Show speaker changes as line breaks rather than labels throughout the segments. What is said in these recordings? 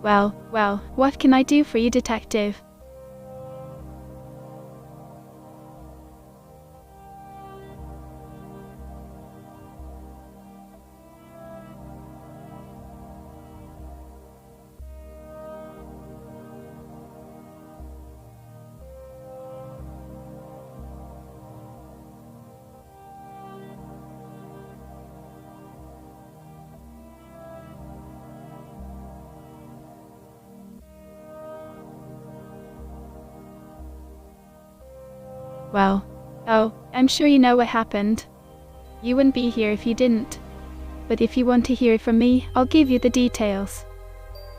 Well, what can I do for you, detective? Well, oh, I'm sure you know what happened. You wouldn't be here if you didn't. But if you want to hear it from me, I'll give you the details.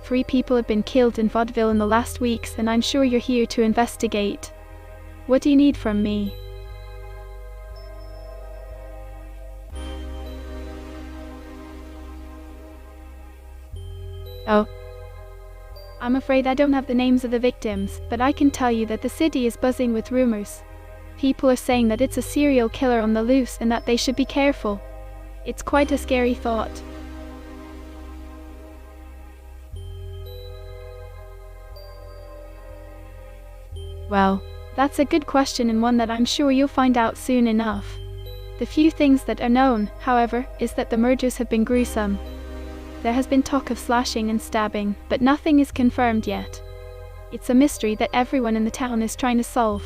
3 people have been killed in Vaudeville in the last weeks, and I'm sure you're here to investigate. What do you need from me? Oh. I'm afraid I don't have the names of the victims, but I can tell you that the city is buzzing with rumors. People are saying that it's a serial killer on the loose and that they should be careful. It's quite a scary thought. Well, that's a good question, and one that I'm sure you'll find out soon enough. The few things that are known, however, is that the murders have been gruesome. There has been talk of slashing and stabbing, but nothing is confirmed yet. It's a mystery that everyone in the town is trying to solve.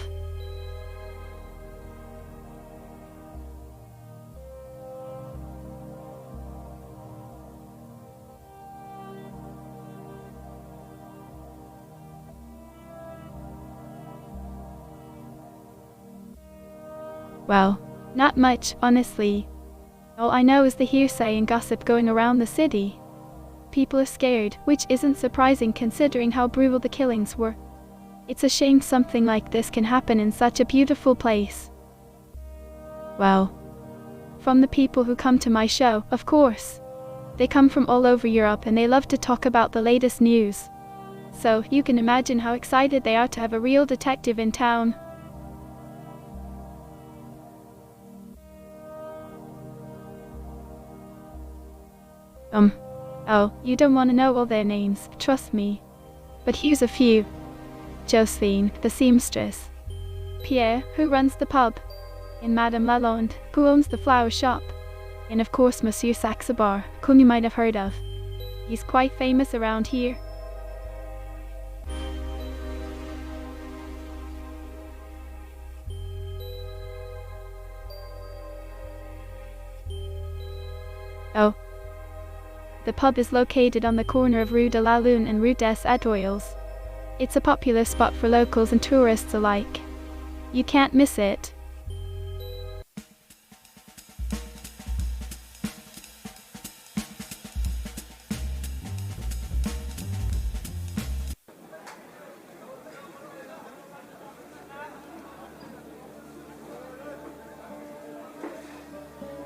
Well, not much, honestly. All I know is the hearsay and gossip going around the city. People are scared, which isn't surprising considering how brutal the killings were. It's a shame something like this can happen in such a beautiful place. Well, from the people who come to my show, of course. They come from all over Europe and they love to talk about the latest news. So, you can imagine how excited they are to have a real detective in town. Oh, you don't want to know all their names, trust me. But here's a few. Josephine, the seamstress. Pierre, who runs the pub. And Madame Lalonde, who owns the flower shop. And of course Monsieur SAXABAR, whom you might have heard of. He's quite famous around here. Oh. The pub is located on the corner of Rue de la Lune and Rue des Etoiles. It's a popular spot for locals and tourists alike. You can't miss it.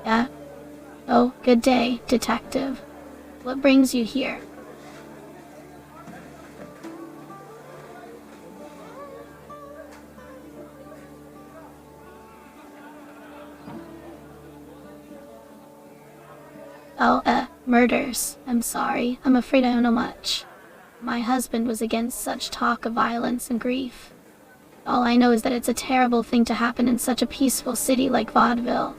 Yeah? Oh, good day, detective. What brings you here? Oh, murders. I'm sorry. I'm afraid I don't know much. My husband was against such talk of violence and grief. All I know is that it's a terrible thing to happen in such a peaceful city like Vaudeville.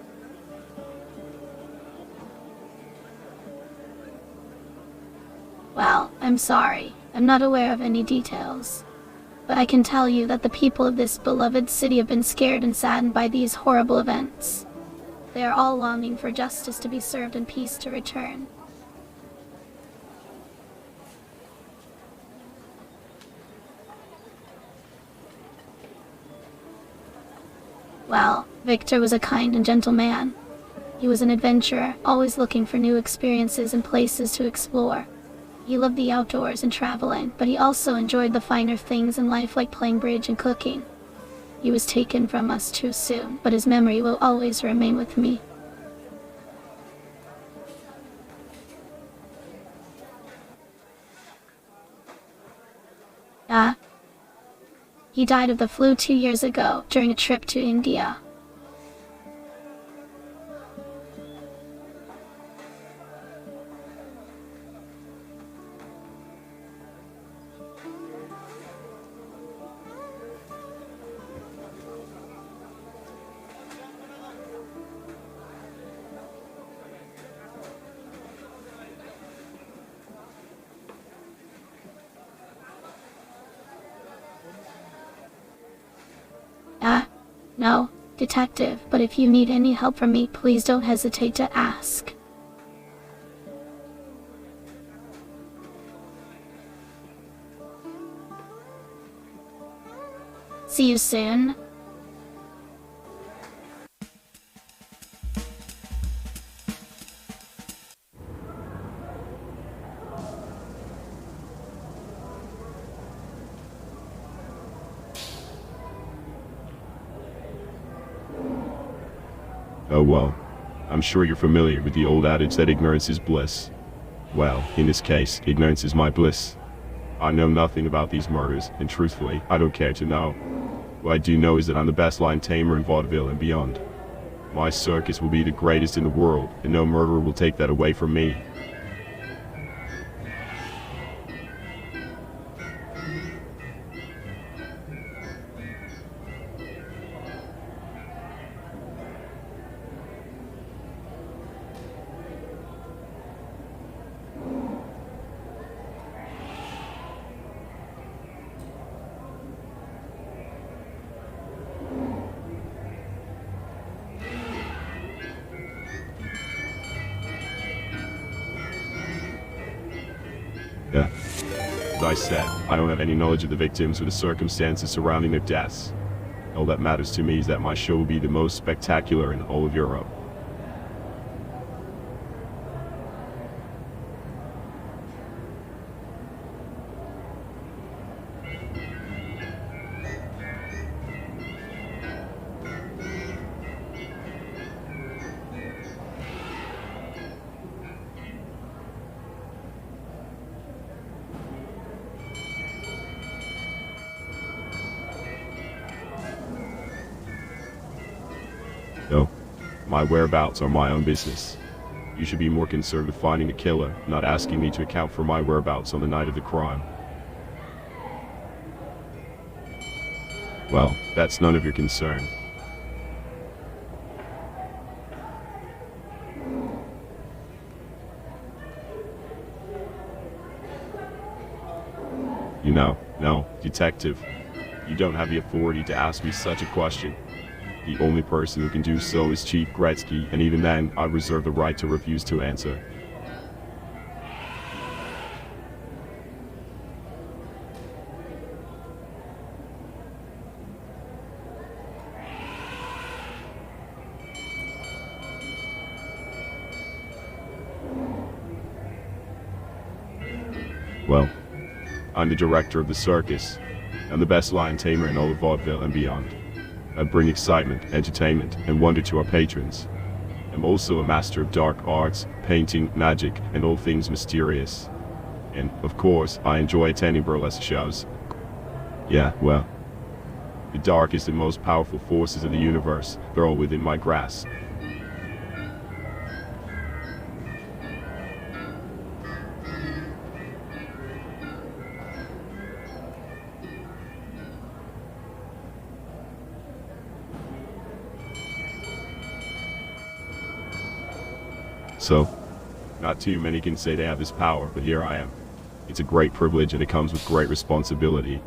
Well, I'm sorry. I'm not aware of any details. But I can tell you that the people of this beloved city have been scared and saddened by these horrible events. They are all longing for justice to be served and peace to return. Well, Victor was a kind and gentle man. He was an adventurer, always looking for new experiences and places to explore. He loved the outdoors and traveling, but he also enjoyed the finer things in life like playing bridge and cooking. He was taken from us too soon, but his memory will always remain with me. He died of the flu 2 years ago during a trip to India. No, detective, but if you need any help from me, please don't hesitate to ask. See you soon.
Oh well, I'm sure you're familiar with the old adage that ignorance is bliss. Well, in this case, ignorance is my bliss. I know nothing about these murders, and truthfully, I don't care to know. What I do know is that I'm the best lion tamer in Vaudeville and beyond. My circus will be the greatest in the world, and no murderer will take that away from me. Yeah. As I said, I don't have any knowledge of the victims or the circumstances surrounding their deaths. All that matters to me is that my show will be the most spectacular in all of Europe. No, my whereabouts are my own business. You should be more concerned with finding the killer, not asking me to account for my whereabouts on the night of the crime. Well, that's none of your concern. No, detective. You don't have the authority to ask me such a question. The only person who can do so is Chief GRETZKY, and even then, I reserve the right to refuse to answer. Well, I'm the director of the circus. I'm the best lion tamer in all of Vaudeville and beyond. I bring excitement, entertainment, and wonder to our patrons. I'm also a master of dark arts, painting, magic, and all things mysterious. And, of course, I enjoy attending burlesque shows. Yeah, well, the darkest and most powerful forces of the universe, they're all within my grasp. So, not too many can say they have this power, but here I am. It's a great privilege and it comes with great responsibility.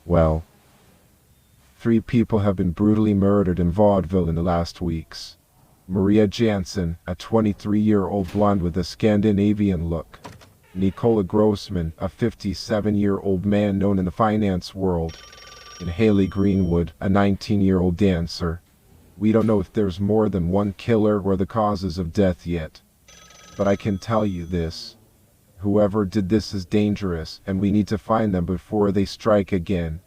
Well, 3 people have been brutally murdered in Vaudeville in the last weeks. Maria Jansen, a 23-year-old blonde with a Scandinavian look. Nicola Grossman, a 57-year-old man known in the finance world. And Haley Greenwood, a 19-year-old dancer. We don't know if there's more than one killer or the causes of death yet. But I can tell you this. Whoever did this is dangerous, and we need to find them before they strike again.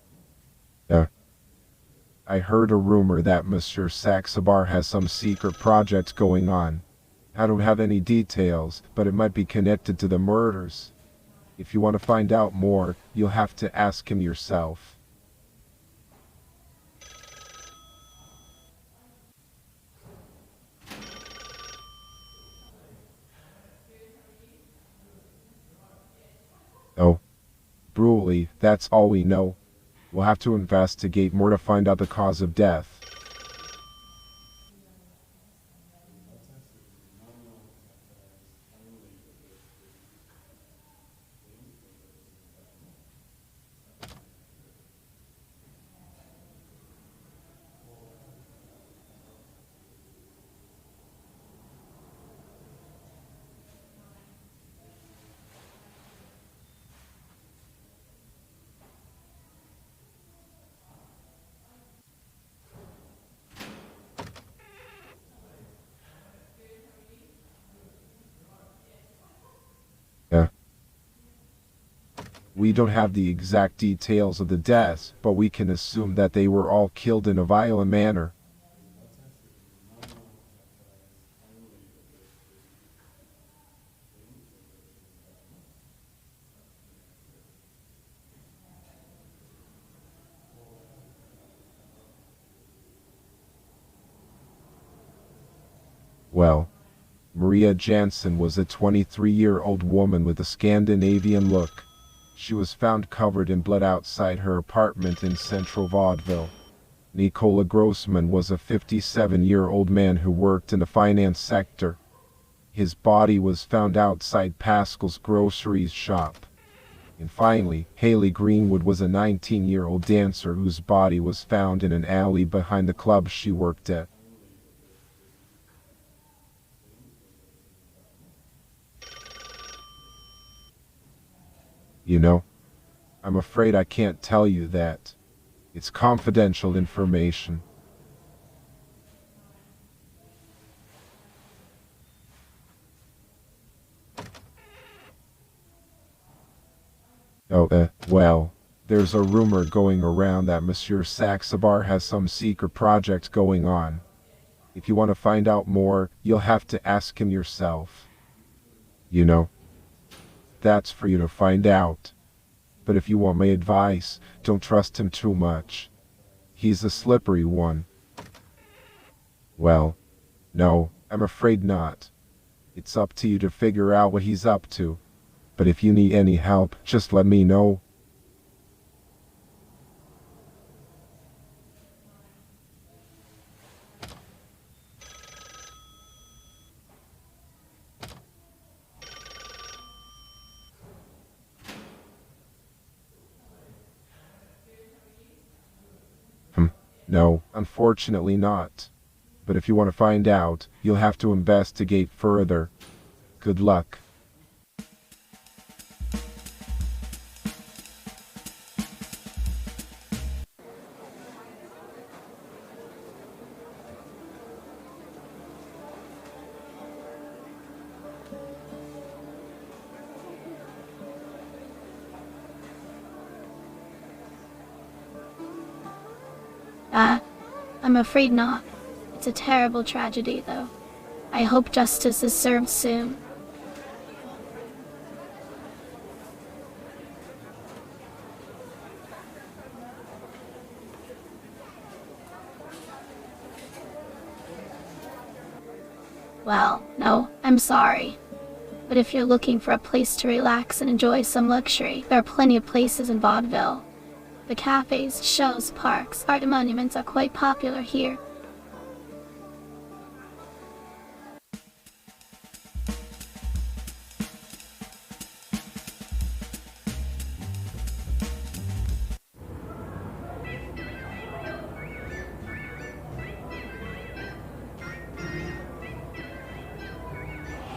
I heard a rumor that Monsieur SAXABAR has some secret project going on. I don't have any details, but it might be connected to the murders. If you want to find out more, you'll have to ask him yourself. Oh, brutally, that's all we know. We'll have to investigate more to find out the cause of death. Yeah. We don't have the exact details of the deaths, but we can assume that they were all killed in a violent manner. Well, Maria Jansen was a 23-year-old woman with a Scandinavian look. She was found covered in blood outside her apartment in central Vaudeville. Nicola Grossman was a 57-year-old man who worked in the finance sector. His body was found outside Pascal's groceries shop. And finally, Haley Greenwood was a 19-year-old dancer whose body was found in an alley behind the club she worked at. You know, I'm afraid I can't tell you that. It's confidential information. Oh, well, there's a rumor going around that Monsieur SAXABAR has some secret project going on. If you want to find out more, you'll have to ask him yourself. You know, that's for you to find out. But if you want my advice, don't trust him too much. He's a slippery one. Well, no, I'm afraid not. It's up to you to figure out what he's up to. But if you need any help, just let me know. No, unfortunately not. But if you want to find out, you'll have to investigate further. Good luck.
I'm afraid not. It's a terrible tragedy, though. I hope justice is served soon. Well, no, I'm sorry. But if you're looking for a place to relax and enjoy some luxury, there are plenty of places in Vaudeville. The cafes, shows, parks, art and monuments are quite popular here.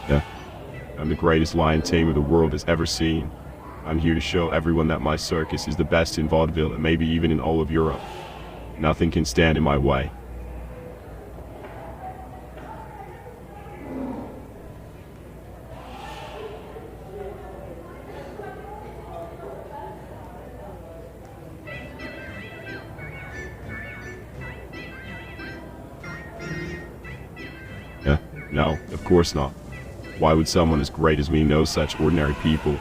Yeah, I'm the greatest lion tamer the world has ever seen. I'm here to show everyone that my circus is the best in Vaudeville and maybe even in all of Europe. Nothing can stand in my way. Yeah, no, of course not. Why would someone as great as me know such ordinary people?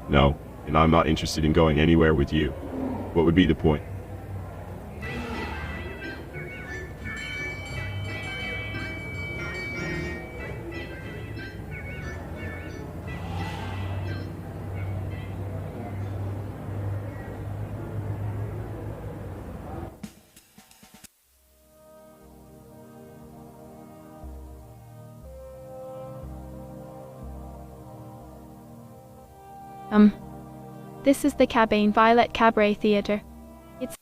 No, and I'm not interested in going anywhere with you. What would be the point?
This is the Cabane Violet Cabaret Theatre. It's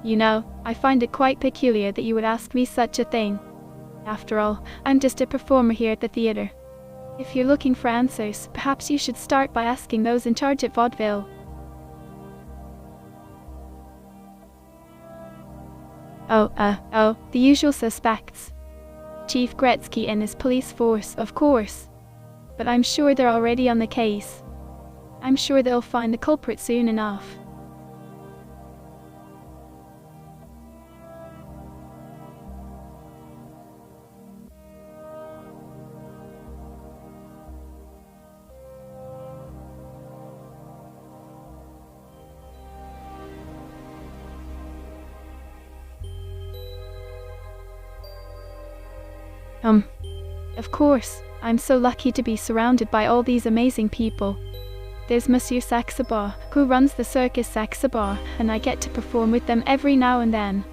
you know, I find it quite peculiar that you would ask me such a thing. After all, I'm just a performer here at the theatre. If you're looking for answers, perhaps you should start by asking those in charge at Vaudeville. Oh, the usual suspects. Chief GRETZKY and his police force, of course. But I'm sure they're already on the case. I'm sure they'll find the culprit soon enough. Of course, I'm so lucky to be surrounded by all these amazing people. There's Monsieur SAXABAR, who runs the circus SAXABAR, and I get to perform with them every now and then.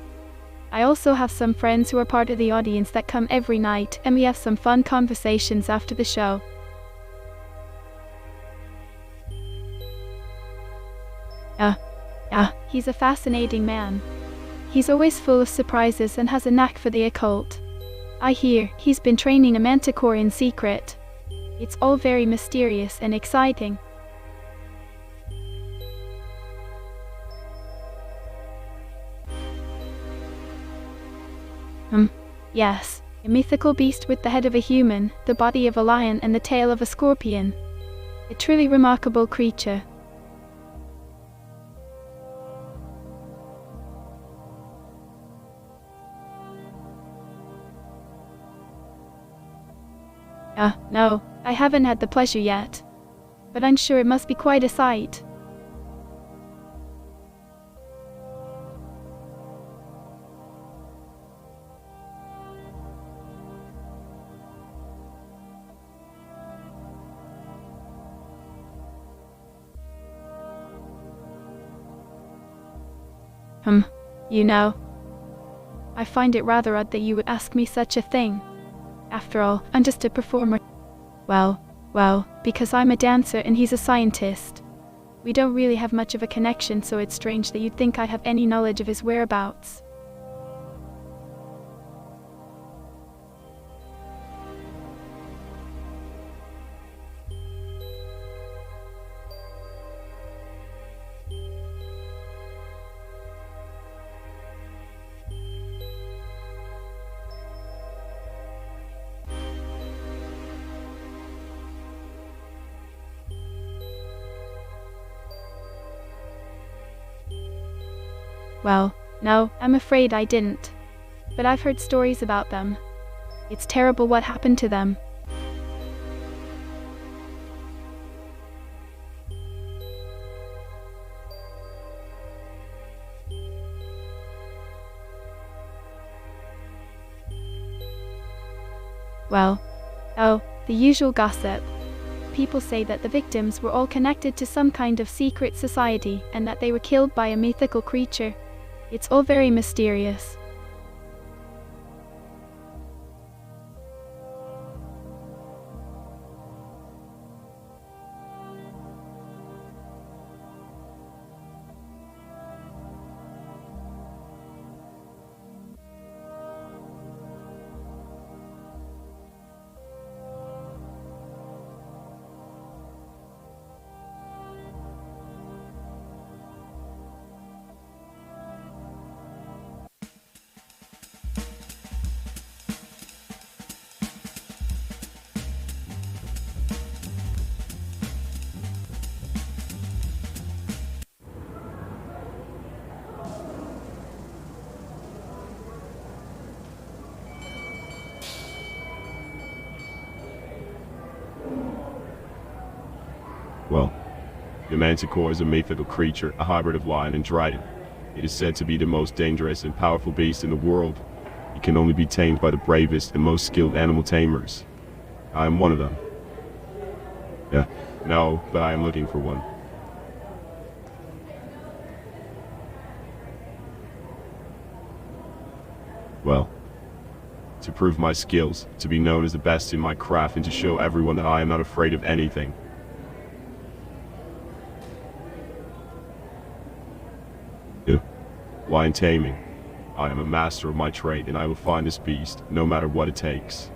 I also have some friends who are part of the audience that come every night, and we have some fun conversations after the show. He's a fascinating man. He's always full of surprises and has a knack for the occult. I hear he's been training a manticore in secret. It's all very mysterious and exciting. Yes, a mythical beast with the head of a human, the body of a lion and the tail of a scorpion. A truly remarkable creature. No, I haven't had the pleasure yet. But I'm sure it must be quite a sight. You know, I find it rather odd that you would ask me such a thing. After all, I'm just a performer. Well, because I'm a dancer and he's a scientist. We don't really have much of a connection, so it's strange that you'd think I have any knowledge of his whereabouts. Well, no, I'm afraid I didn't. But I've heard stories about them. It's terrible what happened to them. Well, the usual gossip. People say that the victims were all connected to some kind of secret society and that they were killed by a mythical creature. It's all very mysterious.
Well, the manticore is a mythical creature, a hybrid of lion and dragon. It is said to be the most dangerous and powerful beast in the world. It can only be tamed by the bravest and most skilled animal tamers. I am one of them. Yeah. No, but I am looking for one. Well, to prove my skills, to be known as the best in my craft, and to show everyone that I am not afraid of anything. Lion taming. I am a master of my trade, and I will find this beast, no matter what it takes.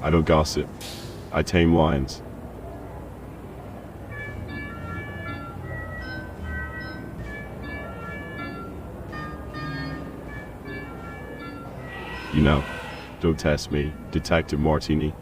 I don't gossip. I tame lions. You know, don't test me, Detective Martini.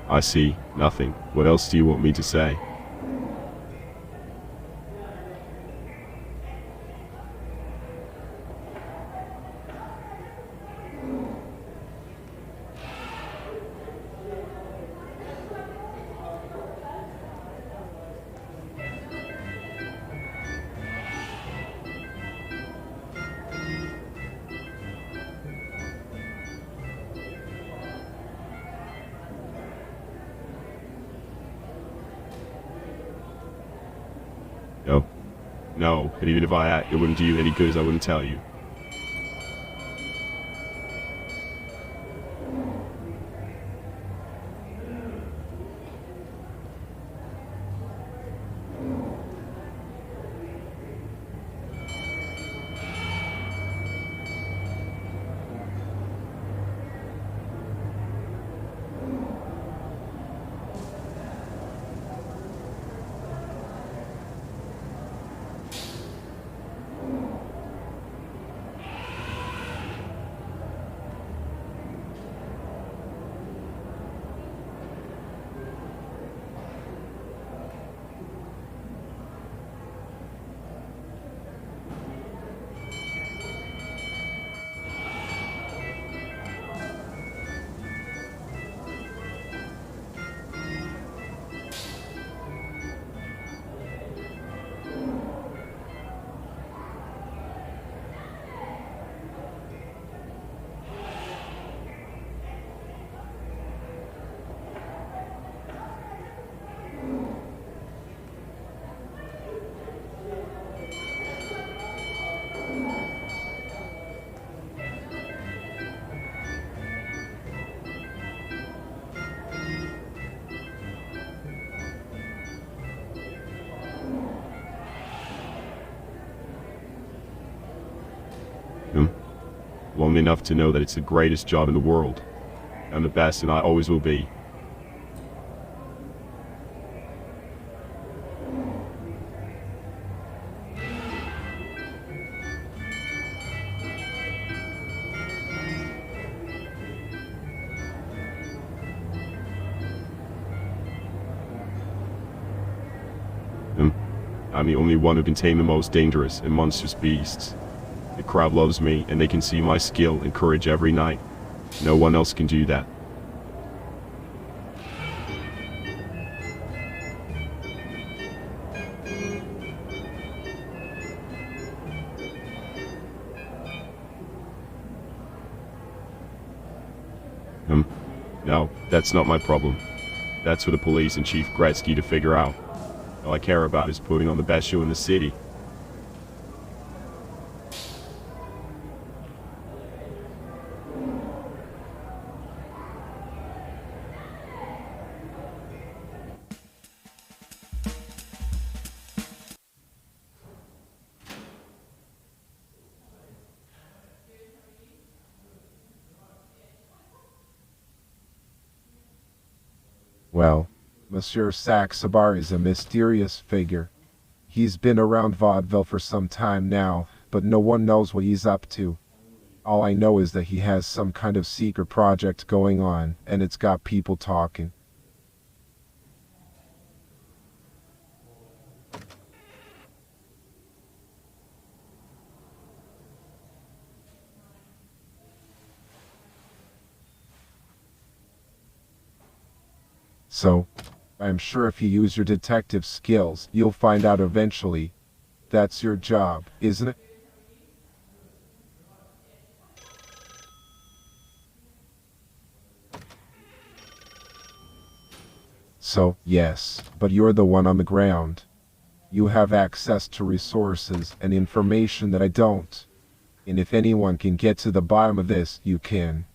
I see nothing. What else do you want me to say? No, and even if I had, it wouldn't do you any good, as I wouldn't tell you. Long enough to know that it's the greatest job in the world. I'm the best, and I always will be. I'm the only one who can tame the most dangerous and monstrous beasts. The crowd loves me, and they can see my skill and courage every night. No one else can do that. No, that's not my problem. That's for the police and Chief GRETZKY to figure out. All I care about is putting on the best show in the city.
Well, Monsieur SAXABAR is a mysterious figure. He's been around Vaudeville for some time now, but no one knows what he's up to. All I know is that he has some kind of secret project going on, and it's got people talking. So, I'm sure if you use your detective skills, you'll find out eventually. That's your job, isn't it? So, yes, but you're the one on the ground. You have access to resources and information that I don't. And if anyone can get to the bottom of this, you can.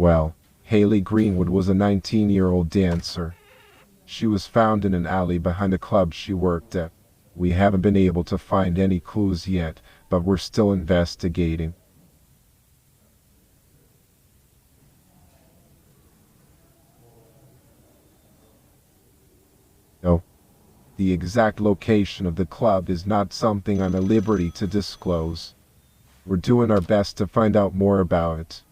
Well, Haley Greenwood was a 19-year-old dancer. She was found in an alley behind a club she worked at. We haven't been able to find any clues yet, but we're still investigating. No, the exact location of the club is not something I'm at liberty to disclose. We're doing our best to find out more about it.